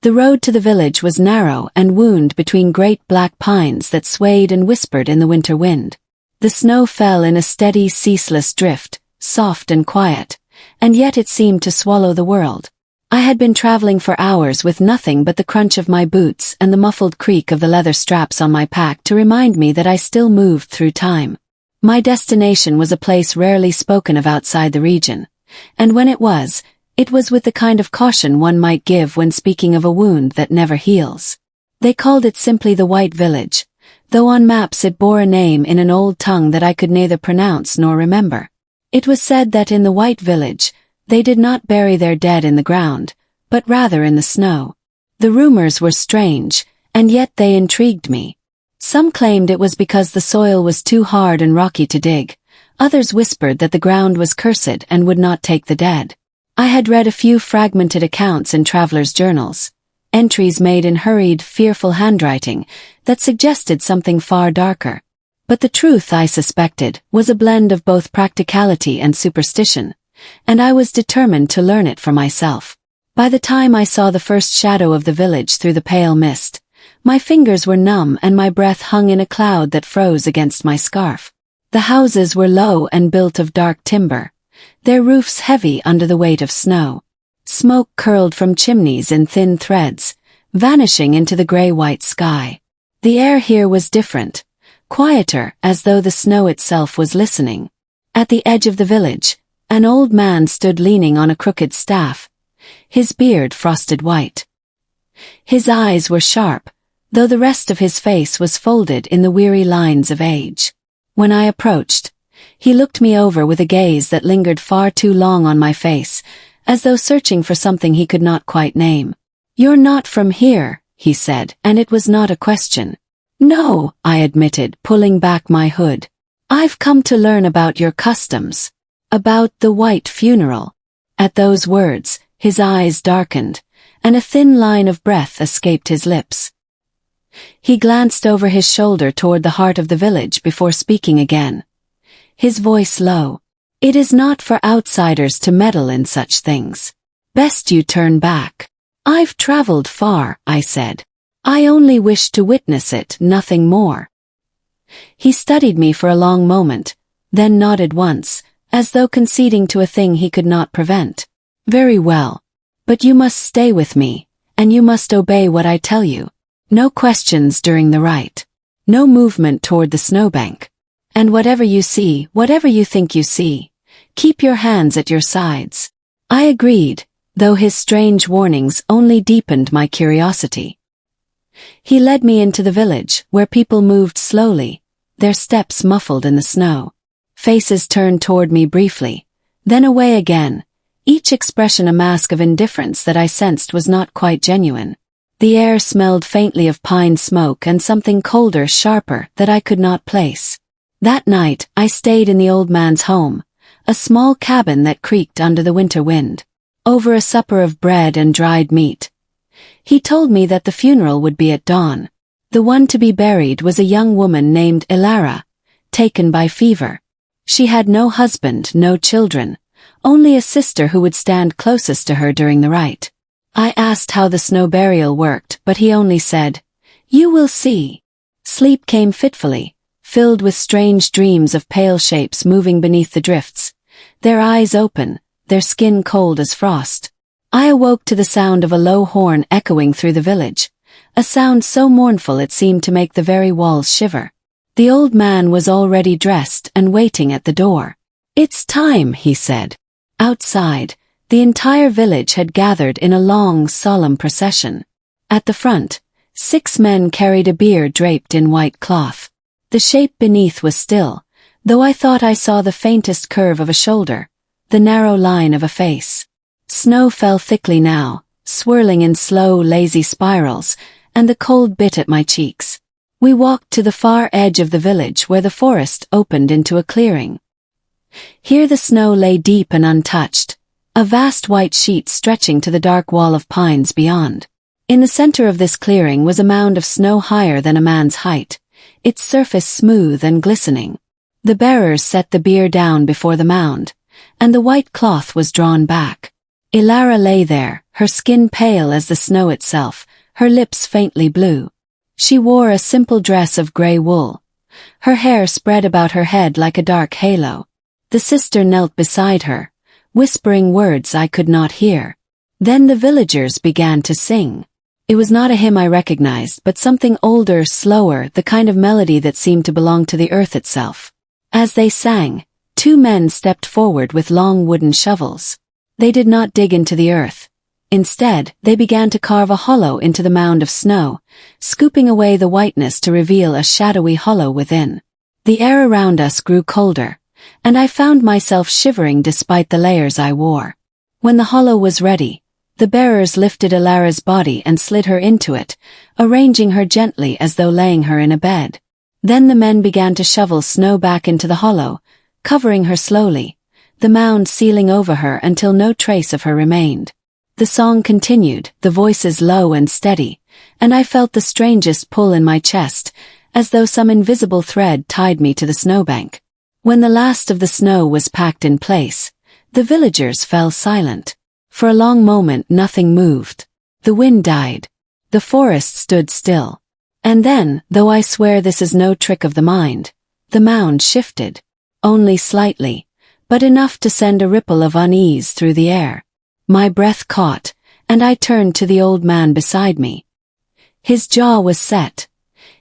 The road to the village was narrow and wound between great black pines that swayed and whispered in the winter wind. The snow fell in a steady, ceaseless drift, soft and quiet, and yet it seemed to swallow the world. I had been traveling for hours with nothing but the crunch of my boots and the muffled creak of the leather straps on my pack to remind me that I still moved through time. My destination was a place rarely spoken of outside the region, and when it was with the kind of caution one might give when speaking of a wound that never heals. They called it simply the White Village, though on maps it bore a name in an old tongue that I could neither pronounce nor remember. It was said that in the White Village, they did not bury their dead in the ground, but rather in the snow. The rumors were strange, and yet they intrigued me. Some claimed it was because the soil was too hard and rocky to dig. Others whispered that the ground was cursed and would not take the dead. I had read a few fragmented accounts in travelers' journals, entries made in hurried, fearful handwriting that suggested something far darker. But the truth, I suspected, was a blend of both practicality and superstition, and I was determined to learn it for myself. By the time I saw the first shadow of the village through the pale mist, my fingers were numb and my breath hung in a cloud that froze against my scarf. The houses were low and built of dark timber, their roofs heavy under the weight of snow. Smoke curled from chimneys in thin threads, vanishing into the gray-white sky. The air here was different, quieter, as though the snow itself was listening. At the edge of the village, an old man stood leaning on a crooked staff, his beard frosted white. His eyes were sharp, though the rest of his face was folded in the weary lines of age. When I approached, he looked me over with a gaze that lingered far too long on my face, as though searching for something he could not quite name. "You're not from here," he said, and it was not a question. "No," I admitted, pulling back my hood. "I've come to learn about your customs. About the white funeral." At those words, his eyes darkened, and a thin line of breath escaped his lips. He glanced over his shoulder toward the heart of the village before speaking again, his voice low. "It is not for outsiders to meddle in such things. Best you turn back." "I've traveled far," I said. "I only wish to witness it, nothing more." He studied me for a long moment, then nodded once, as though conceding to a thing he could not prevent. "Very well. But you must stay with me, and you must obey what I tell you. No questions during the rite. No movement toward the snowbank. And whatever you see, whatever you think you see, keep your hands at your sides." I agreed, though his strange warnings only deepened my curiosity. He led me into the village, where people moved slowly, their steps muffled in the snow. Faces turned toward me briefly, then away again, each expression a mask of indifference that I sensed was not quite genuine. The air smelled faintly of pine smoke and something colder, sharper, that I could not place. That night, I stayed in the old man's home, a small cabin that creaked under the winter wind. Over a supper of bread and dried meat, he told me that the funeral would be at dawn. The one to be buried was a young woman named Elara, taken by fever. She had no husband, no children, only a sister who would stand closest to her during the rite. I asked how the snow burial worked, but he only said, "You will see." Sleep came fitfully, filled with strange dreams of pale shapes moving beneath the drifts, their eyes open, their skin cold as frost. I awoke to the sound of a low horn echoing through the village, a sound so mournful it seemed to make the very walls shiver. The old man was already dressed and waiting at the door. "It's time," he said. Outside, the entire village had gathered in a long, solemn procession. At the front, 6 men carried a bier draped in white cloth. The shape beneath was still, though I thought I saw the faintest curve of a shoulder, the narrow line of a face. Snow fell thickly now, swirling in slow, lazy spirals, and the cold bit at my cheeks. We walked to the far edge of the village where the forest opened into a clearing. Here the snow lay deep and untouched, a vast white sheet stretching to the dark wall of pines beyond. In the center of this clearing was a mound of snow higher than a man's height, its surface smooth and glistening. The bearers set the bier down before the mound, and the white cloth was drawn back. Ilara lay there, her skin pale as the snow itself, her lips faintly blue. She wore a simple dress of grey wool. Her hair spread about her head like a dark halo. The sister knelt beside her, whispering words I could not hear. Then the villagers began to sing. It was not a hymn I recognized, but something older, slower, the kind of melody that seemed to belong to the earth itself. As they sang, two men stepped forward with long wooden shovels. They did not dig into the earth. Instead, they began to carve a hollow into the mound of snow, scooping away the whiteness to reveal a shadowy hollow within. The air around us grew colder, and I found myself shivering despite the layers I wore. When the hollow was ready, the bearers lifted Ilara's body and slid her into it, arranging her gently as though laying her in a bed. Then the men began to shovel snow back into the hollow, covering her slowly, the mound sealing over her until no trace of her remained. The song continued, the voices low and steady, and I felt the strangest pull in my chest, as though some invisible thread tied me to the snowbank. When the last of the snow was packed in place, the villagers fell silent. For a long moment nothing moved. The wind died. The forest stood still. And then, though I swear this is no trick of the mind, the mound shifted. Only slightly, but enough to send a ripple of unease through the air. My breath caught, and I turned to the old man beside me. His jaw was set,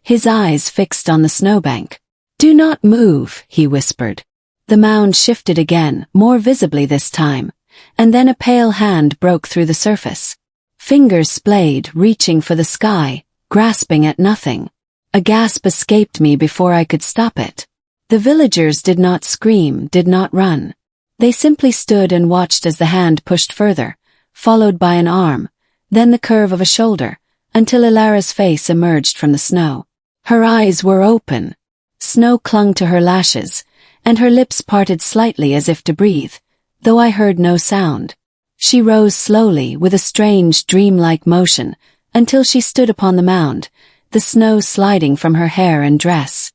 his eyes fixed on the snowbank. "Do not move," he whispered. The mound shifted again, more visibly this time, and then a pale hand broke through the surface. Fingers splayed, reaching for the sky, grasping at nothing. A gasp escaped me before I could stop it. The villagers did not scream, did not run. They simply stood and watched as the hand pushed further, followed by an arm, then the curve of a shoulder, until Ilara's face emerged from the snow. Her eyes were open. Snow clung to her lashes, and her lips parted slightly as if to breathe, though I heard no sound. She rose slowly with a strange dreamlike motion, until she stood upon the mound, the snow sliding from her hair and dress.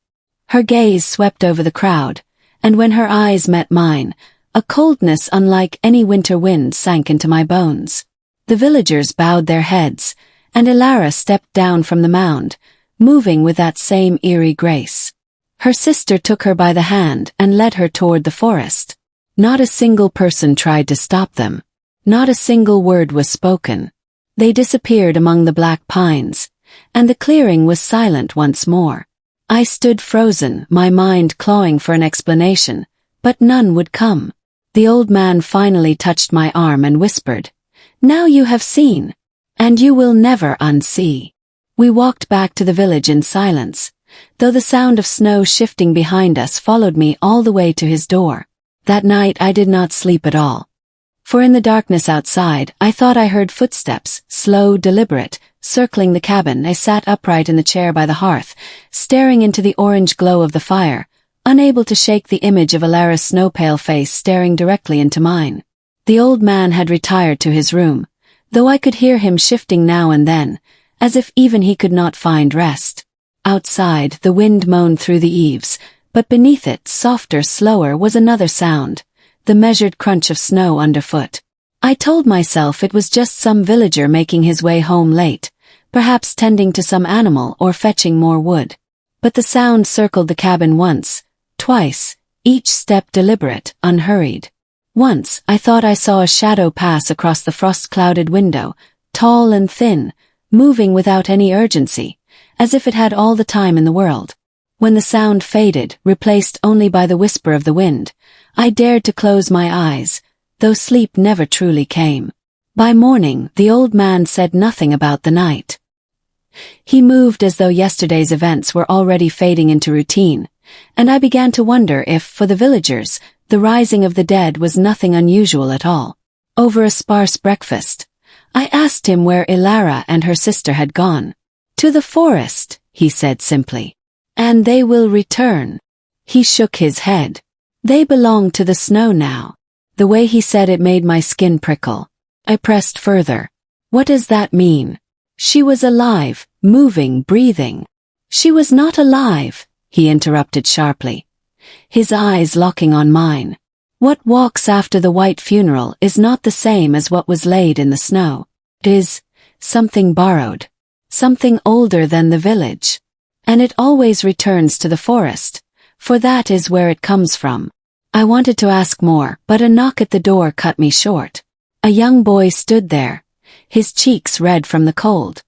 Her gaze swept over the crowd, and when her eyes met mine, a coldness unlike any winter wind sank into my bones. The villagers bowed their heads, and Ilara stepped down from the mound, moving with that same eerie grace. Her sister took her by the hand and led her toward the forest. Not a single person tried to stop them. Not a single word was spoken. They disappeared among the black pines, and the clearing was silent once more. I stood frozen, my mind clawing for an explanation, but none would come. The old man finally touched my arm and whispered, "Now you have seen, and you will never unsee." We walked back to the village in silence, though the sound of snow shifting behind us followed me all the way to his door. That night I did not sleep at all. For in the darkness outside, I thought I heard footsteps, slow, deliberate, circling the cabin. I sat upright in the chair by the hearth, staring into the orange glow of the fire, unable to shake the image of Ilara's snow-pale face staring directly into mine. The old man had retired to his room, though I could hear him shifting now and then, as if even he could not find rest. Outside, the wind moaned through the eaves, but beneath it, softer, slower, was another sound, the measured crunch of snow underfoot. I told myself it was just some villager making his way home late, perhaps tending to some animal or fetching more wood. But the sound circled the cabin once, twice, each step deliberate, unhurried. Once, I thought I saw a shadow pass across the frost-clouded window, tall and thin, moving without any urgency, as if it had all the time in the world. When the sound faded, replaced only by the whisper of the wind, I dared to close my eyes, though sleep never truly came. By morning, the old man said nothing about the night. He moved as though yesterday's events were already fading into routine, and I began to wonder if, for the villagers, the rising of the dead was nothing unusual at all. Over a sparse breakfast, I asked him where Ilara and her sister had gone. "To the forest," he said simply. "And they will return." He shook his head. "They belong to the snow now." The way he said it made my skin prickle. I pressed further. "What does that mean?" "She was alive, moving, breathing." "She was not alive," he interrupted sharply, his eyes locking on mine. What walks after the white funeral is not the same as what was laid in the snow. It is something borrowed, something older than the village. And it always returns to the forest, for that is where it comes from. I wanted to ask more, but a knock at the door cut me short. A young boy stood there, his cheeks red from the cold.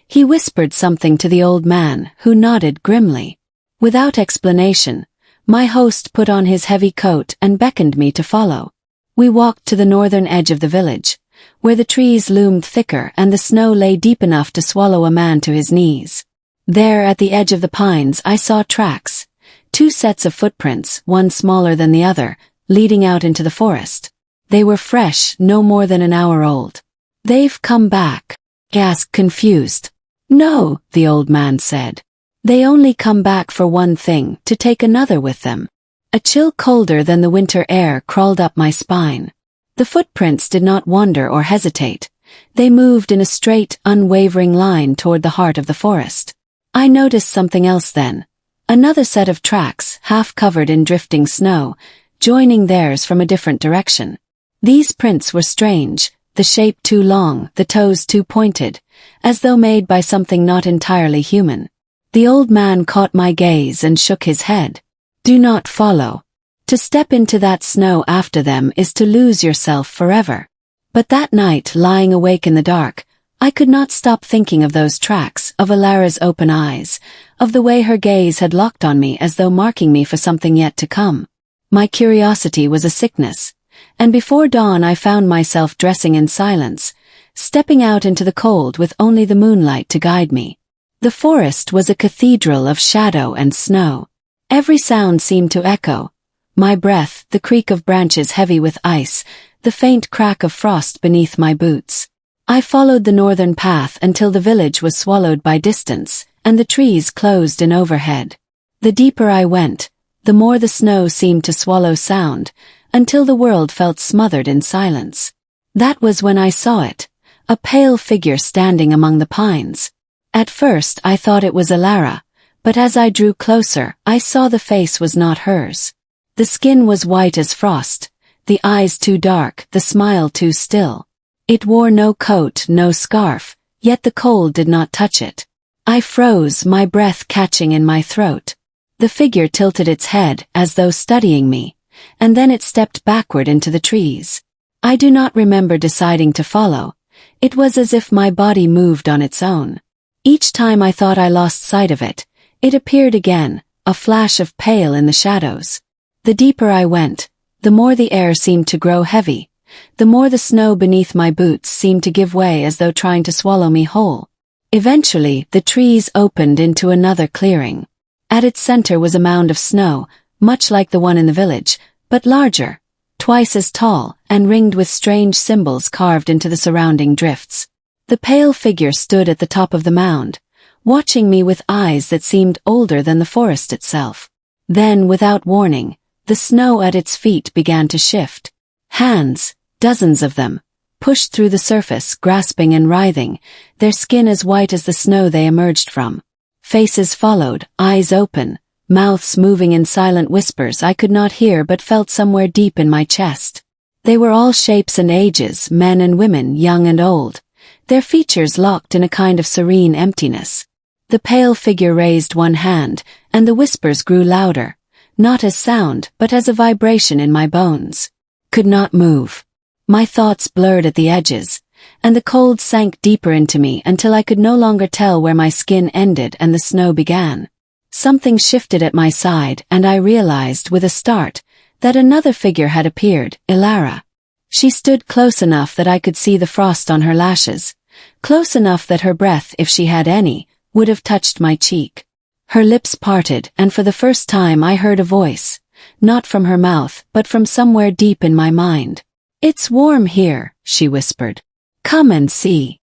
He whispered something to the old man, who nodded grimly. Without explanation, my host put on his heavy coat and beckoned me to follow. We walked to the northern edge of the village, where the trees loomed thicker and the snow lay deep enough to swallow a man to his knees. There at the edge of the pines I saw tracks, 2 sets of footprints, one smaller than the other, leading out into the forest. They were fresh, no more than an hour old. "They've come back," I asked, confused. "No," the old man said. "They only come back for one thing, to take another with them." A chill colder than the winter air crawled up my spine. The footprints did not wander or hesitate. They moved in a straight, unwavering line toward the heart of the forest. I noticed something else then. Another set of tracks, half covered in drifting snow, joining theirs from a different direction. These prints were strange, the shape too long, the toes too pointed, as though made by something not entirely human. The old man caught my gaze and shook his head. "Do not follow. To step into that snow after them is to lose yourself forever." But that night, lying awake in the dark, I could not stop thinking of those tracks, of Alara's open eyes, of the way her gaze had locked on me as though marking me for something yet to come. My curiosity was a sickness, and before dawn I found myself dressing in silence, stepping out into the cold with only the moonlight to guide me. The forest was a cathedral of shadow and snow. Every sound seemed to echo. My breath, the creak of branches heavy with ice, the faint crack of frost beneath my boots. I followed the northern path until the village was swallowed by distance, and the trees closed in overhead. The deeper I went, the more the snow seemed to swallow sound, until the world felt smothered in silence. That was when I saw it, a pale figure standing among the pines. At first I thought it was Alara, but as I drew closer, I saw the face was not hers. The skin was white as frost, the eyes too dark, the smile too still. It wore no coat, no scarf, yet the cold did not touch it. I froze, my breath catching in my throat. The figure tilted its head, as though studying me, and then it stepped backward into the trees. I do not remember deciding to follow. It was as if my body moved on its own. Each time I thought I lost sight of it, it appeared again, a flash of pale in the shadows. The deeper I went, the more the air seemed to grow heavy, the more the snow beneath my boots seemed to give way as though trying to swallow me whole. Eventually, the trees opened into another clearing. At its center was a mound of snow, much like the one in the village, but larger, twice as tall, and ringed with strange symbols carved into the surrounding drifts. The pale figure stood at the top of the mound, watching me with eyes that seemed older than the forest itself. Then, without warning, the snow at its feet began to shift. Hands, dozens of them, pushed through the surface, grasping and writhing, their skin as white as the snow they emerged from. Faces followed, eyes open, mouths moving in silent whispers I could not hear but felt somewhere deep in my chest. They were all shapes and ages, men and women, young and old, their features locked in a kind of serene emptiness. The pale figure raised one hand, and the whispers grew louder, not as sound, but as a vibration in my bones. Could not move. My thoughts blurred at the edges, and the cold sank deeper into me until I could no longer tell where my skin ended and the snow began. Something shifted at my side, and I realized with a start that another figure had appeared, Alara. She stood close enough that I could see the frost on her lashes, close enough that her breath, if she had any, would have touched my cheek. Her lips parted, and for the first time I heard a voice, not from her mouth, but from somewhere deep in my mind. "It's warm here," she whispered. "Come and see."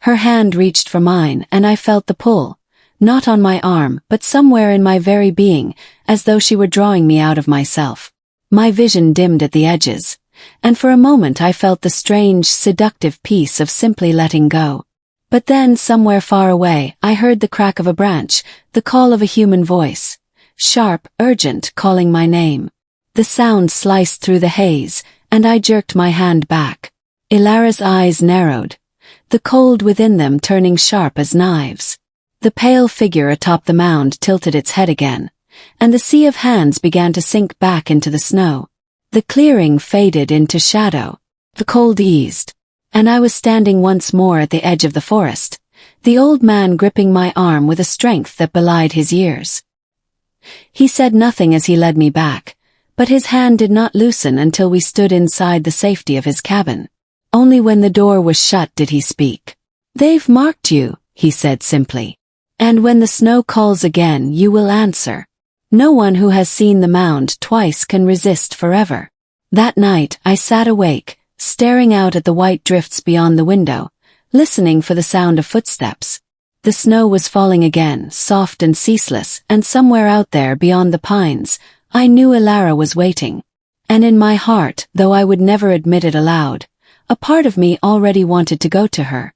Her hand reached for mine, and I felt the pull, not on my arm, but somewhere in my very being, as though she were drawing me out of myself. My vision dimmed at the edges, and for a moment I felt the strange, seductive peace of simply letting go. But then, somewhere far away, I heard the crack of a branch, the call of a human voice, sharp, urgent, calling my name. The sound sliced through the haze, and I jerked my hand back. Ilara's eyes narrowed, the cold within them turning sharp as knives. The pale figure atop the mound tilted its head again, and the sea of hands began to sink back into the snow. The clearing faded into shadow. The cold eased, and I was standing once more at the edge of the forest, the old man gripping my arm with a strength that belied his years. He said nothing as he led me back, but his hand did not loosen until we stood inside the safety of his cabin. Only when the door was shut did he speak. "They've marked you," he said simply. "And when the snow calls again, you will answer. No one who has seen the mound twice can resist forever." That night I sat awake, staring out at the white drifts beyond the window, listening for the sound of footsteps. The snow was falling again, soft and ceaseless, and somewhere out there beyond the pines, I knew Ilara was waiting. And in my heart, though I would never admit it aloud, a part of me already wanted to go to her.